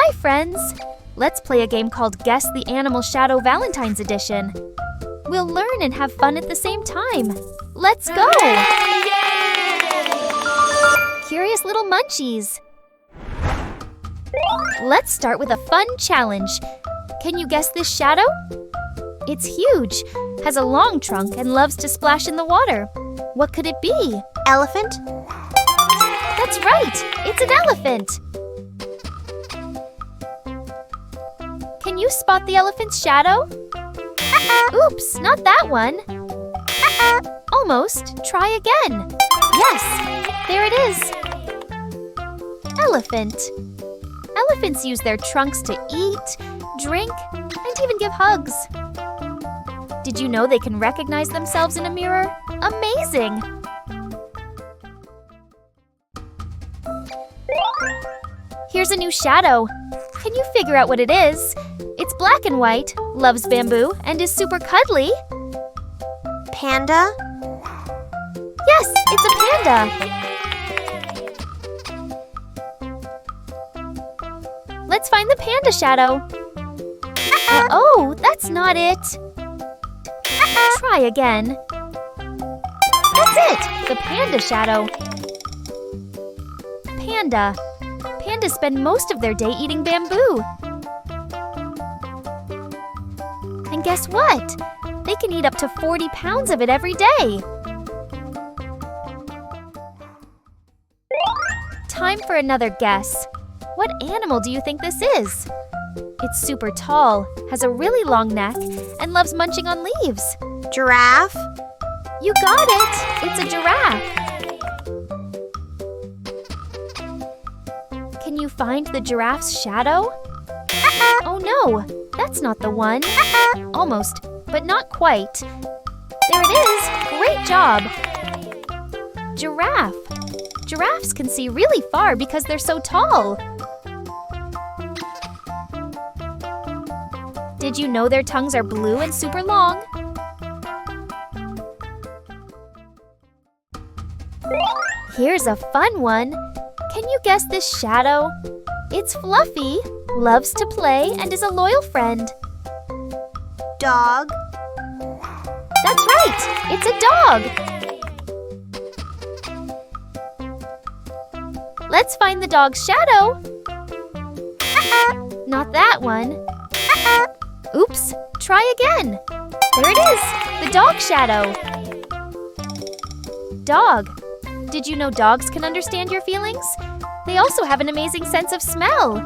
Hi, friends! Let's play a game called Guess the Animal Shadow Valentine's Edition. We'll learn and have fun at the same time. Let's go! Curious little munchies. Let's start with a fun challenge. Can you guess this shadow? It's huge, has a long trunk, and loves to splash in the water. What could it be? Elephant? That's right! It's an elephant! Can you spot the elephant's shadow? Oops, not that one. Almost. Try again. Yes, there it is. Elephant. Elephants use their trunks to eat, drink, and even give hugs. Did you know they can recognize themselves in a mirror? Amazing! Here's a new shadow. Can you figure out what it is? It's black and white, loves bamboo, and is super cuddly. Panda? Yes, it's a panda. Let's find the panda shadow. Oh, that's not it. Try again. That's it, the panda shadow. Panda. Pandas spend most of their day eating bamboo. And guess what? They can eat up to 40 pounds of it every day. Time for another guess. What animal do you think this is? It's super tall, has a really long neck, and loves munching on leaves. Giraffe? You got it! It's a giraffe. Can you find the giraffe's shadow? Oh no, that's not the one. Almost, but not quite. There it is! Great job! Giraffe. Giraffes can see really far because they're so tall. Did you know their tongues are blue and super long? Here's a fun one. Can you guess this shadow? It's fluffy, loves to play, and is a loyal friend. Dog? That's right! It's a dog! Let's find the dog's shadow. Not that one. Oops, try again. There it is, the dog shadow. Dog. Did you know dogs can understand your feelings? They also have an amazing sense of smell.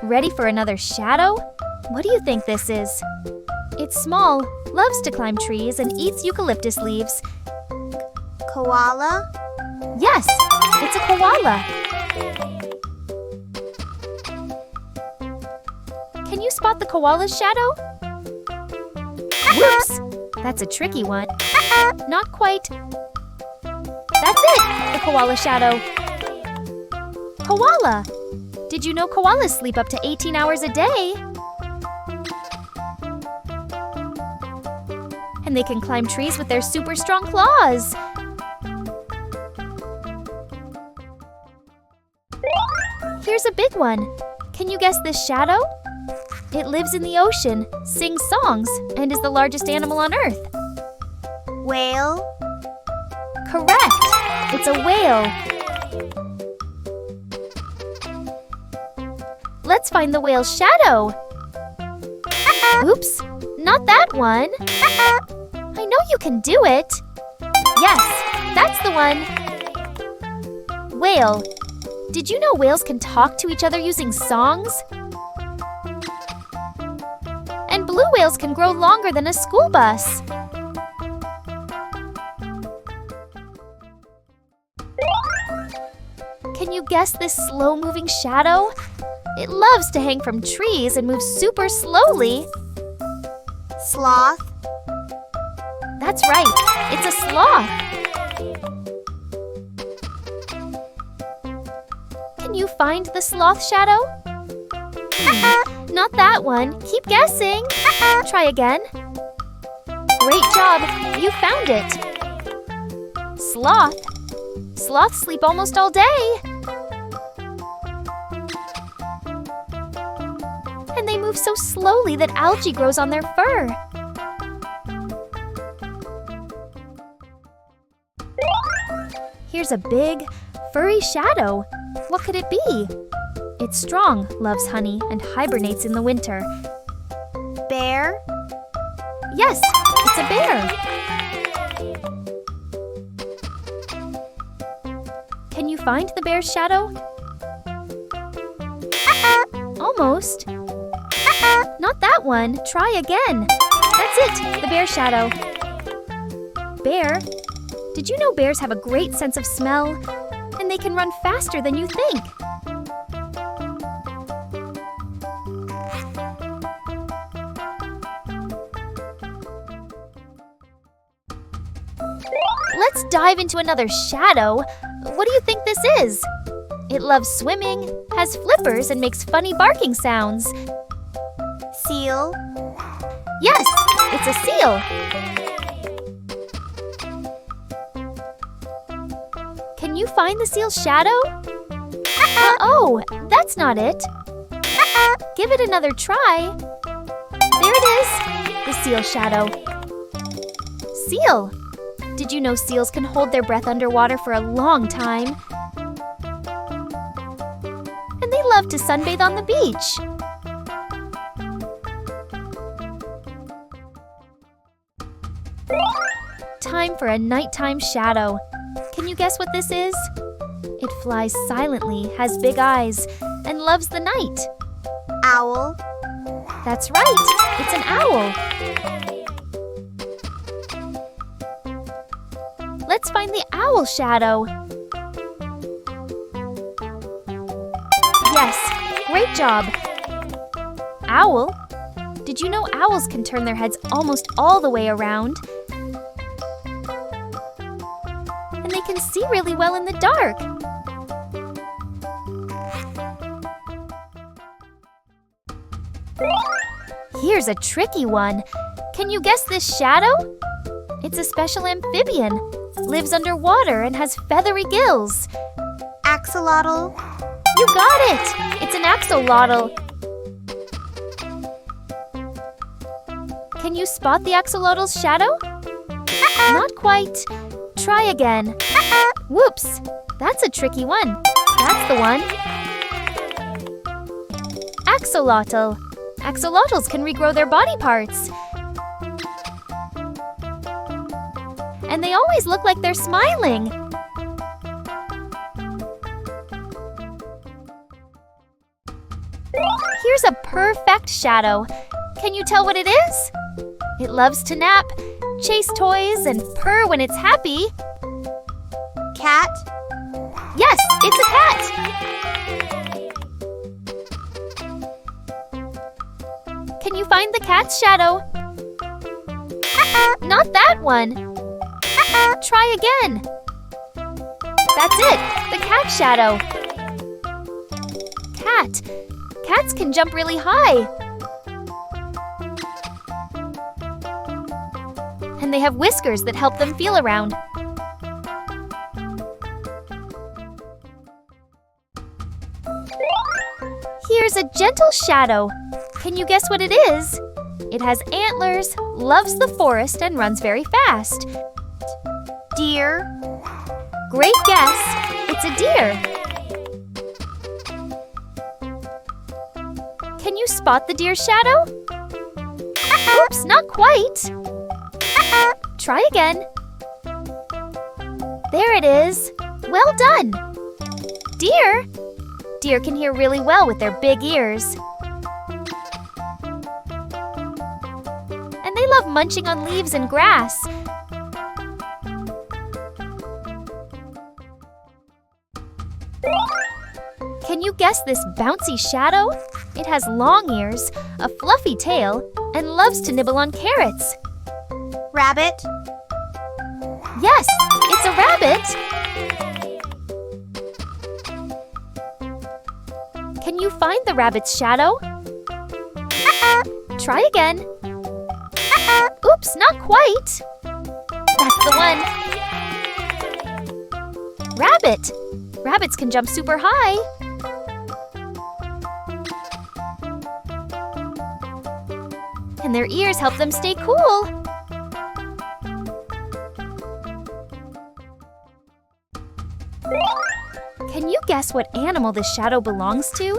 Ready for another shadow? What do you think this is? It's small, loves to climb trees, and eats eucalyptus leaves. Koala? Yes, it's a koala. Can you spot the koala's shadow? Whoops! That's a tricky one. Not quite. That's it! The koala shadow. Koala! Did you know koalas sleep up to 18 hours a day? And they can climb trees with their super strong claws. Here's a big one. Can you guess this shadow? It lives in the ocean, sings songs, and is the largest animal on Earth. Whale? Correct! It's a whale. Let's find the whale's shadow. Oops, not that one. I know you can do it. Yes, that's the one. Whale. Did you know whales can talk to each other using songs? And blue whales can grow longer than a school bus. Can you guess this slow-moving shadow? It loves to hang from trees and moves super slowly. Sloth? That's right, it's a sloth. Can you find the sloth shadow? Not that one. Keep guessing. Try again. Great job! You found it! Sloth. Sloths sleep almost all day. And they move so slowly that algae grows on their fur. Here's a big, furry shadow. What could it be? It's strong, loves honey, and hibernates in the winter. Bear. Yes, it's a bear. Can you find the bear's shadow? Almost. Not that one. Try again. That's it, the bear shadow. Bear. Did you know bears have a great sense of smell? And they can run faster than you think. Let's dive into another shadow. What do you think this is? It loves swimming, has flippers, and makes funny barking sounds. Seal. Yes, it's a seal. Can you find the seal's shadow? Oh, that's not it. Give it another try. There it is, the seal shadow. Seal. Did you know seals can hold their breath underwater for a long time? And they love to sunbathe on the beach. Time for a nighttime shadow. Can you guess what this is? It flies silently, has big eyes, and loves the night. Owl. That's right, it's an owl. Let's find the owl shadow. Yes, great job. Owl. Did you know owls can turn their heads almost all the way around? And they can see really well in the dark. Here's a tricky one. Can you guess this shadow? It's a special amphibian. Lives underwater and has feathery gills. Axolotl. You got it! It's an axolotl. Can you spot the axolotl's shadow? Not quite. Try again. Whoops! That's a tricky one. That's the one. Axolotl. Axolotls can regrow their body parts. And they always look like they're smiling. Here's a perfect shadow. Can you tell what it is? It loves to nap, chase toys, and purr when it's happy. Cat. Yes, it's a cat. Can you find the cat's shadow? Not that one. Try again. That's it, the cat shadow. Cat. Cats can jump really high. And they have whiskers that help them feel around. Here's a gentle shadow. Can you guess what it is? It has antlers, loves the forest, and runs very fast. Deer. Great guess. It's a deer. Can you spot the deer's shadow? Oops, not quite. Try again. There it is. Well done. Deer. Deer can hear really well with their big ears. And they love munching on leaves and grass. Can you guess this bouncy shadow? It has long ears, a fluffy tail, and loves to nibble on carrots. Rabbit. Yes, it's a rabbit. Can you find the rabbit's shadow? Try again. Oops, not quite. That's the one. Rabbit. Rabbits can jump super high. And their ears help them stay cool. Can you guess what animal this shadow belongs to?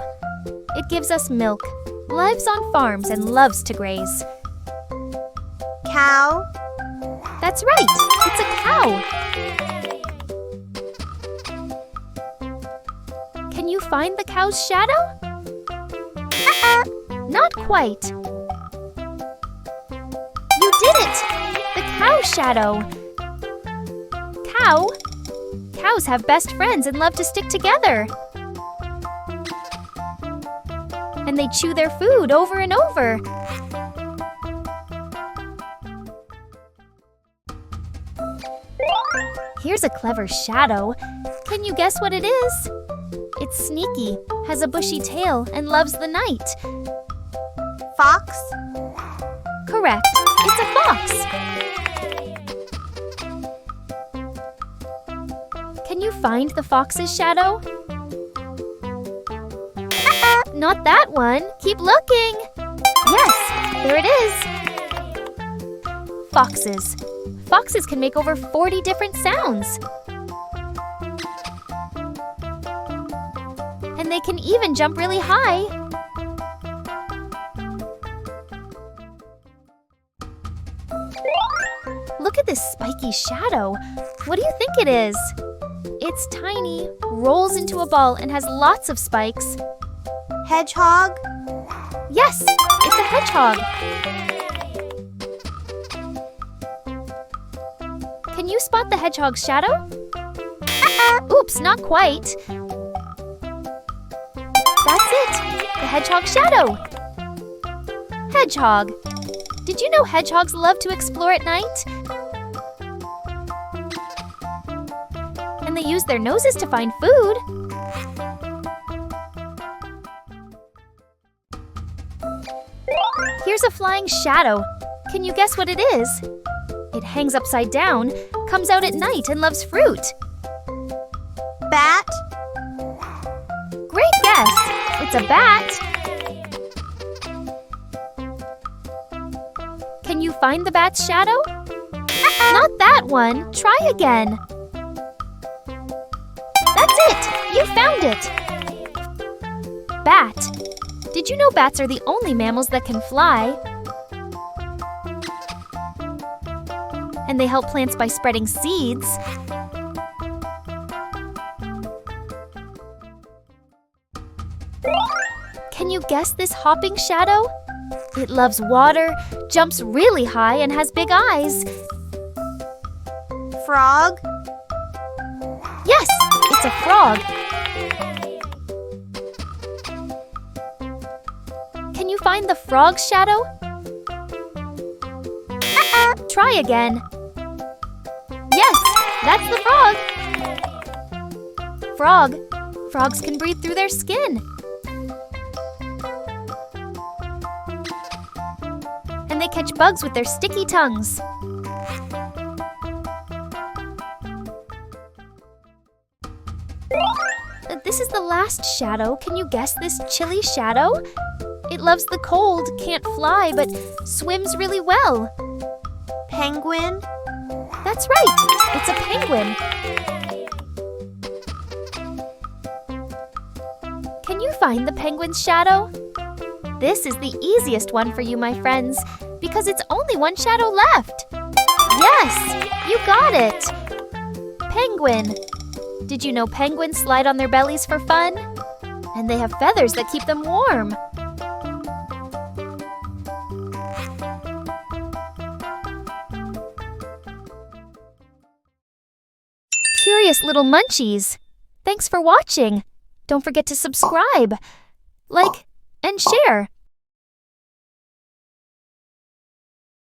It gives us milk, lives on farms, and loves to graze. Cow. That's right, it's a cow. Can you find the cow's shadow? Not quite. You did it! The cow shadow. Cow? Cows have best friends and love to stick together. And they chew their food over and over. Here's a clever shadow. Can you guess what it is? It's sneaky, has a bushy tail, and loves the night. Fox. Correct, it's a fox. Can you find the fox's shadow? Not that one. Keep looking. Yes, there it is. Foxes. Foxes can make over 40 different sounds. And they can even jump really high. Look at this spiky shadow. What do you think it is? It's tiny, rolls into a ball, and has lots of spikes. Hedgehog. Yes, it's a hedgehog. Can you spot the hedgehog's shadow? Oops, not quite. That's it, the hedgehog's shadow. Hedgehog. Did you know hedgehogs love to explore at night? And they use their noses to find food. Here's a flying shadow. Can you guess what it is? It hangs upside down, comes out at night, and loves fruit. Bat. Great guess! It's a bat. Can you find the bat's shadow? Not that one. Try again. That's it! You found it! Bat. Did you know bats are the only mammals that can fly? And they help plants by spreading seeds. Can you guess this hopping shadow? It loves water, jumps really high, and has big eyes. Frog. Yes, it's a frog. Can you find the frog's shadow? Try again. Yes, that's the frog. Frogs can breathe through their skin. And they catch bugs with their sticky tongues. This is the last shadow. Can you guess this chilly shadow? It loves the cold, can't fly, but swims really well. Penguin. That's right, it's a penguin. Can you find the penguin's shadow? This is the easiest one for you, my friends, because it's only one shadow left. Yes, you got it. Penguin. Did you know penguins slide on their bellies for fun? And they have feathers that keep them warm. Curious little munchies. Thanks for watching. Don't forget to subscribe, like, and share.